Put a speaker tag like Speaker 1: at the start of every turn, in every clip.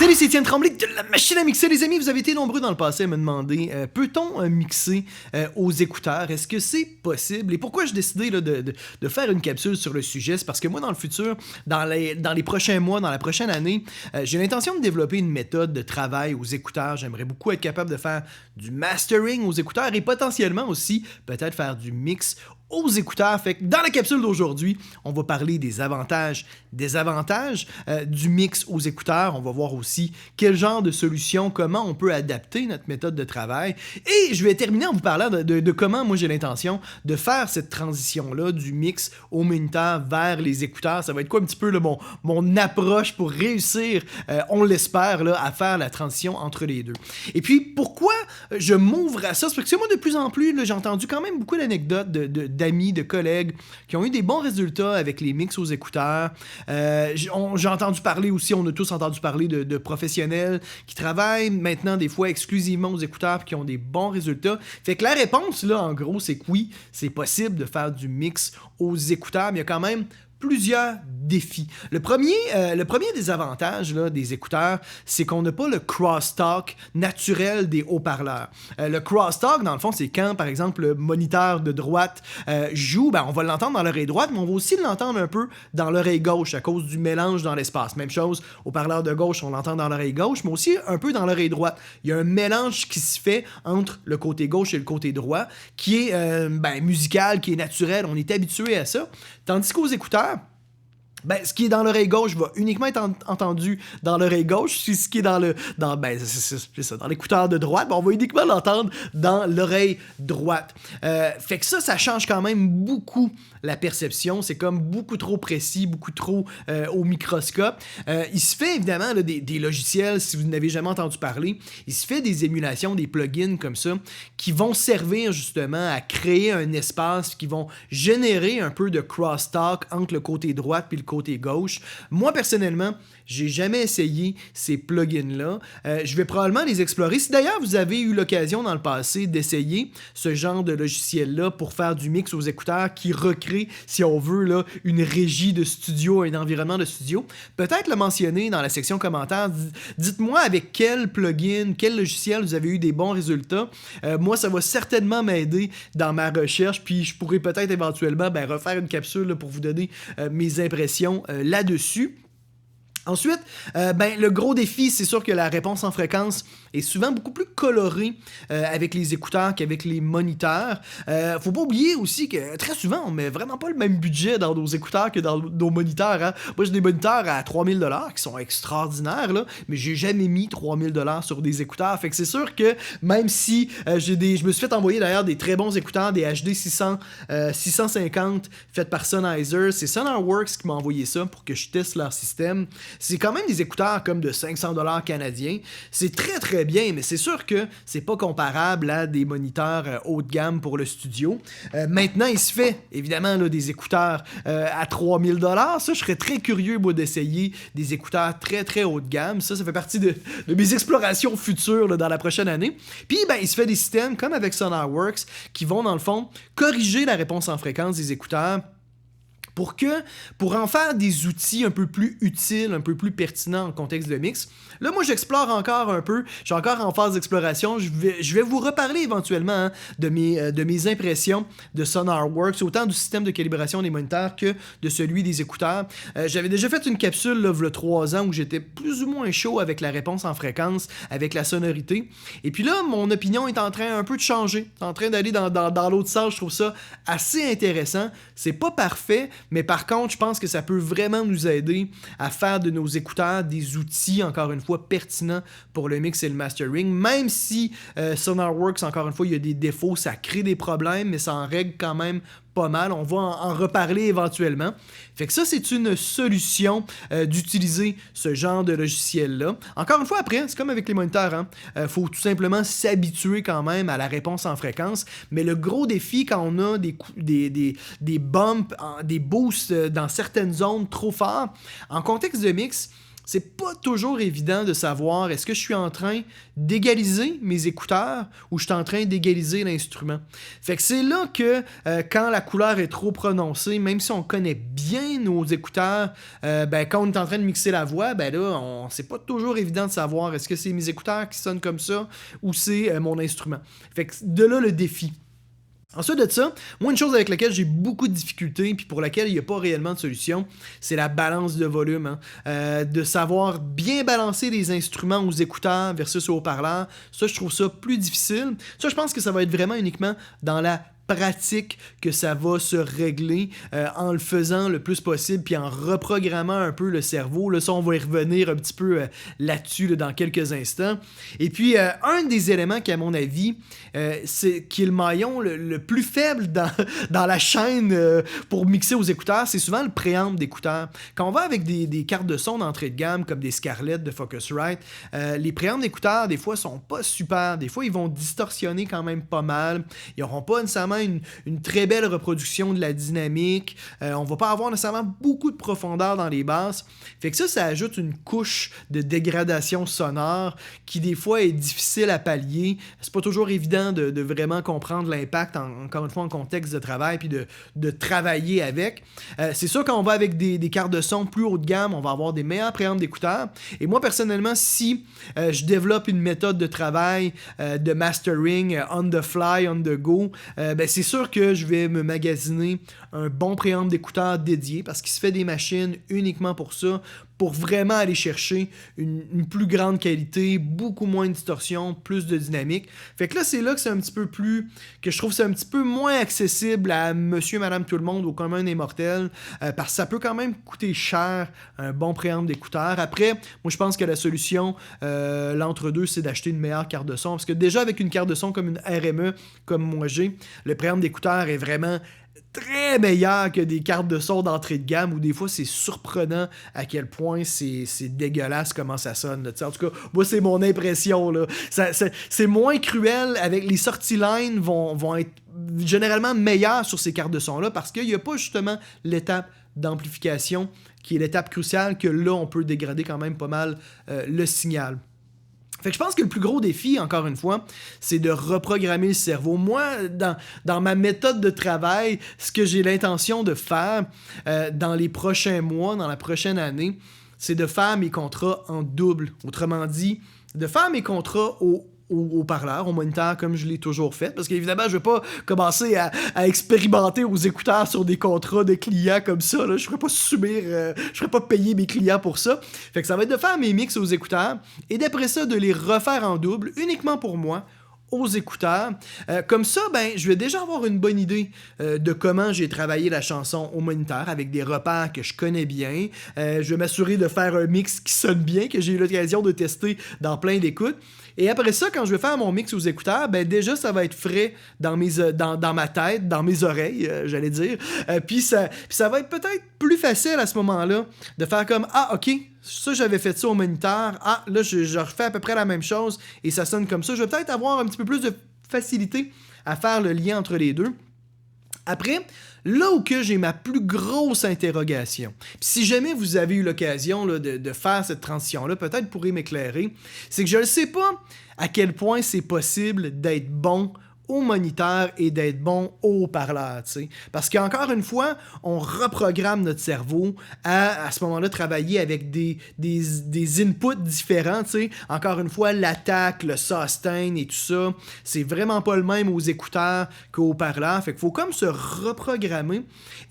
Speaker 1: Salut, c'est Étienne Tremblay de la machine à mixer, les amis. Vous avez été nombreux dans le passé à me demander peut-on mixer aux écouteurs? Est-ce que c'est possible? Et pourquoi j'ai décidé là, de faire une capsule sur le sujet? C'est parce que moi, dans le futur, dans les prochains mois, dans la prochaine année, j'ai l'intention de développer une méthode de travail aux écouteurs. J'aimerais beaucoup être capable de faire du mastering aux écouteurs et potentiellement aussi peut-être faire du mix aux écouteurs. Fait que dans la capsule d'aujourd'hui, on va parler des avantages, désavantages du mix aux écouteurs. On va voir aussi quel genre de solution, comment on peut adapter notre méthode de travail. Et je vais terminer en vous parlant de comment moi j'ai l'intention de faire cette transition-là du mix au moniteur vers les écouteurs. Ça va être quoi un petit peu là, mon approche pour réussir, on l'espère, là, à faire la transition entre les deux. Et puis, pourquoi je m'ouvre à ça? C'est parce que moi, de plus en plus, là, j'ai entendu quand même beaucoup d'anecdotes d'amis, de collègues qui ont eu des bons résultats avec les mix aux écouteurs. J'ai entendu parler aussi, on a tous entendu parler de professionnels qui travaillent maintenant des fois exclusivement aux écouteurs et qui ont des bons résultats. Fait que la réponse, là, en gros, c'est que oui, c'est possible de faire du mix aux écouteurs, mais il y a quand même plusieurs défis. Le premier désavantage là, des écouteurs, c'est qu'on n'a pas le crosstalk naturel des haut-parleurs. Le crosstalk, dans le fond, c'est quand, par exemple, le moniteur de droite joue, on va l'entendre dans l'oreille droite, mais on va aussi l'entendre un peu dans l'oreille gauche à cause du mélange dans l'espace. Même chose, au parleur de gauche, on l'entend dans l'oreille gauche, mais aussi un peu dans l'oreille droite. Il y a un mélange qui se fait entre le côté gauche et le côté droit, qui est musical, qui est naturel. On est habitué à ça. Tandis qu'aux écouteurs, ce qui est dans l'oreille gauche va uniquement être entendu dans l'oreille gauche, ce qui est dans l'écouteur de droite, on va uniquement l'entendre dans l'oreille droite. Fait que ça change quand même beaucoup la perception. C'est comme beaucoup trop précis, beaucoup trop au microscope. Il se fait évidemment là, des logiciels, si vous n'avez jamais entendu parler, il se fait des émulations, des plugins comme ça, qui vont servir justement à créer un espace, qui vont générer un peu de crosstalk entre le côté droit et le côté gauche. Moi, personnellement, j'ai jamais essayé ces plugins-là. Je vais probablement les explorer. Si d'ailleurs vous avez eu l'occasion dans le passé d'essayer ce genre de logiciel-là pour faire du mix aux écouteurs qui recrée, si on veut, là, une régie de studio, un environnement de studio, peut-être le mentionner dans la section commentaires. Dites-moi avec quel plugin, quel logiciel vous avez eu des bons résultats. Moi, ça va certainement m'aider dans ma recherche, puis je pourrais peut-être éventuellement refaire une capsule là, pour vous donner mes impressions là-dessus. Ensuite, le gros défi, c'est sûr que la réponse en fréquence est souvent beaucoup plus colorée avec les écouteurs qu'avec les moniteurs. Faut pas oublier aussi que très souvent, on met vraiment pas le même budget dans nos écouteurs que dans nos moniteurs. Hein. Moi, j'ai des moniteurs à 3000 $ qui sont extraordinaires, là, mais j'ai jamais mis 3000 $ sur des écouteurs. Fait que c'est sûr que même si je me suis fait envoyer d'ailleurs des très bons écouteurs, des HD 650 faits par Sennheiser, c'est Sonarworks qui m'a envoyé ça pour que je teste leur système. C'est quand même des écouteurs comme de 500 $ canadiens. C'est très très bien, mais c'est sûr que c'est pas comparable à des moniteurs haut de gamme pour le studio. Maintenant, il se fait évidemment là, des écouteurs à 3000 $. Ça, je serais très curieux moi d'essayer des écouteurs très très haut de gamme. Ça fait partie de mes explorations futures là, dans la prochaine année. Puis, il se fait des systèmes comme avec Sonarworks qui vont dans le fond corriger la réponse en fréquence des écouteurs pour en faire des outils un peu plus utiles, un peu plus pertinents en contexte de mix. Là, moi, j'explore encore un peu. Je suis encore en phase d'exploration. Je vais vous reparler éventuellement de mes impressions de Sonarworks, autant du système de calibration des moniteurs que de celui des écouteurs. J'avais déjà fait une capsule, là, il y a 3 ans, où j'étais plus ou moins chaud avec la réponse en fréquence, avec la sonorité. Et puis là, mon opinion est en train un peu de changer, en train d'aller dans l'autre sens. Je trouve ça assez intéressant. C'est pas parfait, mais par contre, je pense que ça peut vraiment nous aider à faire de nos écouteurs des outils, encore une fois, pertinents pour le mix et le mastering. Même si Sonarworks, encore une fois, il y a des défauts, ça crée des problèmes, mais ça en règle quand même pas mal. On va en reparler éventuellement. Fait que ça, c'est une solution d'utiliser ce genre de logiciel-là. Encore une fois, après, c'est comme avec les moniteurs. Hein? Faut tout simplement s'habituer quand même à la réponse en fréquence. Mais le gros défi, quand on a des bumps, des boosts dans certaines zones trop forts, en contexte de mix, c'est pas toujours évident de savoir est-ce que je suis en train d'égaliser mes écouteurs ou je suis en train d'égaliser l'instrument. Fait que c'est là que quand la couleur est trop prononcée, même si on connaît bien nos écouteurs, quand on est en train de mixer la voix, c'est pas toujours évident de savoir est-ce que c'est mes écouteurs qui sonnent comme ça ou c'est mon instrument. Fait que de là le défi. Ensuite de ça, moi, une chose avec laquelle j'ai beaucoup de difficultés, puis pour laquelle il n'y a pas réellement de solution, c'est la balance de volume. De savoir bien balancer les instruments aux écouteurs versus aux haut-parleurs, ça, je trouve ça plus difficile. Ça, je pense que ça va être vraiment uniquement dans la pratique que ça va se régler en le faisant le plus possible puis en reprogrammant un peu le cerveau. Là, ça, on va y revenir un petit peu là-dessus dans quelques instants. Et puis, un des éléments qui, à mon avis, qui est le maillon le plus faible dans la chaîne pour mixer aux écouteurs, c'est souvent le préamble d'écouteurs. Quand on va avec des cartes de son d'entrée de gamme comme des Scarlett de Focusrite, les préambles d'écouteurs, des fois, sont pas super. Des fois, ils vont distorsionner quand même pas mal. Ils n'auront pas nécessairement une très belle reproduction de la dynamique. On va pas avoir nécessairement beaucoup de profondeur dans les basses. Fait que ça ajoute une couche de dégradation sonore qui, des fois, est difficile à pallier. C'est pas toujours évident de vraiment comprendre l'impact, encore une fois, en contexte de travail, puis de travailler avec. C'est sûr, quand on va avec des cartes de son plus haut de gamme, on va avoir des meilleurs préampes d'écouteurs. Et moi, personnellement, si je développe une méthode de travail de mastering on the fly, on the go, c'est sûr que je vais me magasiner un bon préamble d'écouteurs dédié parce qu'il se fait des machines uniquement pour ça, pour vraiment aller chercher une plus grande qualité, beaucoup moins de distorsion, plus de dynamique. Fait que là, c'est là que c'est un petit peu plus... que je trouve c'est un petit peu moins accessible à monsieur, madame, tout le monde, au commun des mortels, parce que ça peut quand même coûter cher, un bon préamble d'écouteurs. Après, moi, je pense que la solution, l'entre-deux, c'est d'acheter une meilleure carte de son, parce que déjà, avec une carte de son comme une RME, comme moi j'ai, le préamble d'écouteurs est vraiment très meilleur que des cartes de son d'entrée de gamme où des fois c'est surprenant à quel point c'est dégueulasse comment ça sonne. Là. En tout cas, moi c'est mon impression. Là. C'est moins cruel. Avec les sorties line vont être généralement meilleures sur ces cartes de son là parce qu'il n'y a pas justement l'étape d'amplification qui est l'étape cruciale que là on peut dégrader quand même pas mal le signal. Fait que je pense que le plus gros défi, encore une fois, c'est de reprogrammer le cerveau. Moi, dans ma méthode de travail, ce que j'ai l'intention de faire dans les prochains mois, dans la prochaine année, c'est de faire mes contrats en double. Autrement dit, de faire mes contrats au parleur, au moniteur, comme je l'ai toujours fait. Parce qu'évidemment, je ne vais pas commencer à expérimenter aux écouteurs sur des contrats de clients comme ça. Là. Je ne ferai pas subir, je ne ferai pas payer mes clients pour ça. Fait que ça va être de faire mes mix aux écouteurs et d'après ça, de les refaire en double, uniquement pour moi, aux écouteurs. Comme ça, je vais déjà avoir une bonne idée de comment j'ai travaillé la chanson au moniteur avec des repères que je connais bien. Je vais m'assurer de faire un mix qui sonne bien, que j'ai eu l'occasion de tester dans plein d'écoutes. Et après ça, quand je vais faire mon mix aux écouteurs, déjà, ça va être frais dans ma tête, dans mes oreilles, j'allais dire. Puis ça va être peut-être plus facile à ce moment-là de faire comme « Ah, OK, ça, j'avais fait ça au moniteur. Ah, là, je refais à peu près la même chose et ça sonne comme ça. » Je vais peut-être avoir un petit peu plus de facilité à faire le lien entre les deux. Après, là où que j'ai ma plus grosse interrogation, puis si jamais vous avez eu l'occasion là, de faire cette transition-là, peut-être vous pourrez m'éclairer, c'est que je ne sais pas à quel point c'est possible d'être bon au moniteur et d'être bon au haut-parleur, tu sais. Parce qu'encore une fois, on reprogramme notre cerveau à ce moment-là, travailler avec des inputs différents, tu sais. Encore une fois, l'attaque, le sustain et tout ça, c'est vraiment pas le même aux écouteurs qu'au haut-parleur. Fait qu'il faut comme se reprogrammer.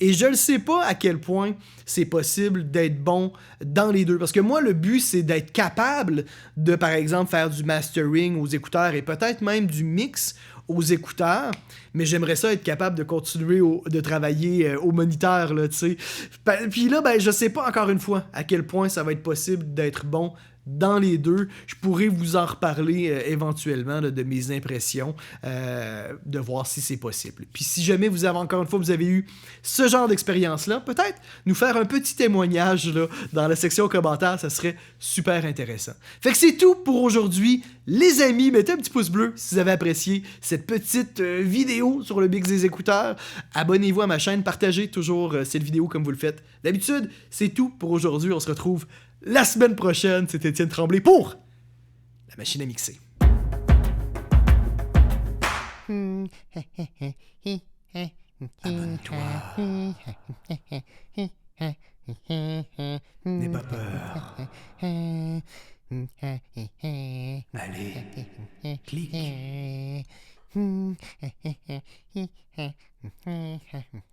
Speaker 1: Et je ne sais pas à quel point c'est possible d'être bon dans les deux. Parce que moi, le but, c'est d'être capable de, par exemple, faire du mastering aux écouteurs et peut-être même du mix aux écouteurs, mais j'aimerais ça être capable de continuer de travailler au moniteur, là, tu sais. Puis là, je sais pas encore une fois à quel point ça va être possible d'être bon dans les deux. Je pourrais vous en reparler éventuellement là, de mes impressions, de voir si c'est possible. Puis si jamais vous avez encore une fois, vous avez eu ce genre d'expérience-là, peut-être nous faire un petit témoignage là, dans la section commentaires, ça serait super intéressant. Fait que c'est tout pour aujourd'hui. Les amis, mettez un petit pouce bleu si vous avez apprécié cette petite vidéo sur le mix des écouteurs. Abonnez-vous à ma chaîne, partagez toujours cette vidéo comme vous le faites d'habitude. C'est tout pour aujourd'hui. On se retrouve la semaine prochaine. C'est Étienne Tremblay pour la machine à mixer. Abonne-toi. N'aie pas peur. Allez, clique.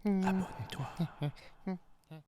Speaker 1: Abonne-toi.